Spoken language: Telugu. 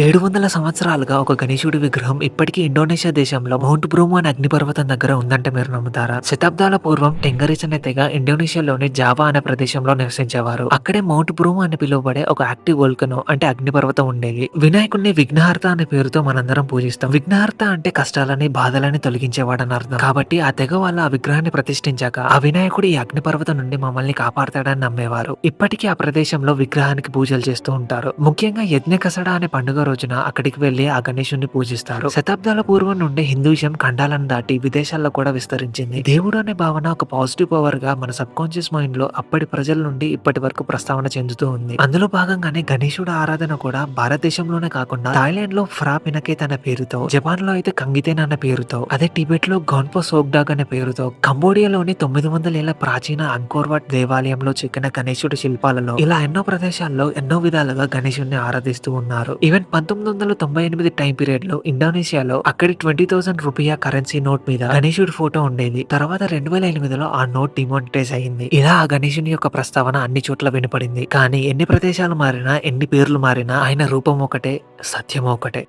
700 సంవత్సరాలుగా ఒక గణేశుడి విగ్రహం ఇప్పటికీ ఇండోనేషియా దేశంలో మౌంట్ బ్రూమో అనే అగ్నిపర్వతం దగ్గర ఉందంటే మీరు నమ్ముతారా? శతాబ్దాల పూర్వం టెంగరీస్ అనే తెగ ఇండోనేషియాలోని జావా అనే ప్రదేశంలో నివసించేవారు. అక్కడే మౌంట్ బ్రూమో అని పిలువబడే ఒక యాక్టివ్ వోల్కనో అంటే అగ్నిపర్వతం ఉండేది. వినాయకుడిని విఘ్నహర్త అనే పేరుతో మనందరం పూజిస్తాం. విఘ్నహర్త అంటే కష్టాలని, బాధలని తొలగించేవాడని అర్థం. కాబట్టి ఆ తెగ వాళ్ళ ఆ విగ్రహాన్ని ప్రతిష్ఠించాక ఆ వినాయకుడు ఈ అగ్నిపర్వతం నుండి మమ్మల్ని కాపాడతాడని నమ్మేవారు. ఇప్పటికీ ఆ ప్రదేశంలో విగ్రహానికి పూజలు చేస్తూ ఉంటారు. ముఖ్యంగా యజ్ఞకసడ అనే పండుగ రోజున అక్కడికి వెళ్లి ఆ గణేశుడిని పూజిస్తారు. శతాబ్దాల పూర్వం నుండి హిందూయిజం ఖండాలను దాటి విదేశాల్లో కూడా విస్తరించింది. దేవుడు అనే భావన ఒక పాజిటివ్ పవర్ గా మన సబ్ కాన్షియస్ మైండ్ లో అప్పటి ప్రజల నుండి ఇప్పటి వరకు ప్రస్తావన చెందుతూ ఉంది. అందులో భాగంగానే గణేశుడు ఆరాధన కూడా భారతదేశంలోనే కాకుండా థాయిలాండ్ లో ఫ్రా పినకేత్ అనే పేరుతో, జపాన్ లో అయితే కంగితేన్ అనే పేరుతో, అదే టిబెట్ లో గోన్పో సోగ్డాగ్ అనే పేరుతో, కంబోడియాలోని 900 ఏళ్ల ప్రాచీన అంకోర్వాట్ దేవాలయంలో చెక్కిన గణేశుడి శిల్పాలలో ఇలా ఎన్నో ప్రదేశాల్లో ఎన్నో విధాలుగా గణేశుడిని ఆరాధిస్తూ ఉన్నారు. ఈవెన్ 1998 టైం పీరియడ్ లో ఇండోనేషియాలో అక్కడి 20,000 రూపాయ కరెన్సీ నోట్ మీద గణేశుడి ఫోటో ఉండేది. తర్వాత 2008లో ఆ నోట్ డిమానిటైజ్ అయింది. ఇలా ఆ గణేశుని యొక్క ప్రస్తావన అన్ని చోట్ల వినపడింది. కానీ ఎన్ని ప్రదేశాలు మారినా, ఎన్ని పేర్లు మారినా ఆయన రూపం ఒకటే, సత్యం ఒకటే.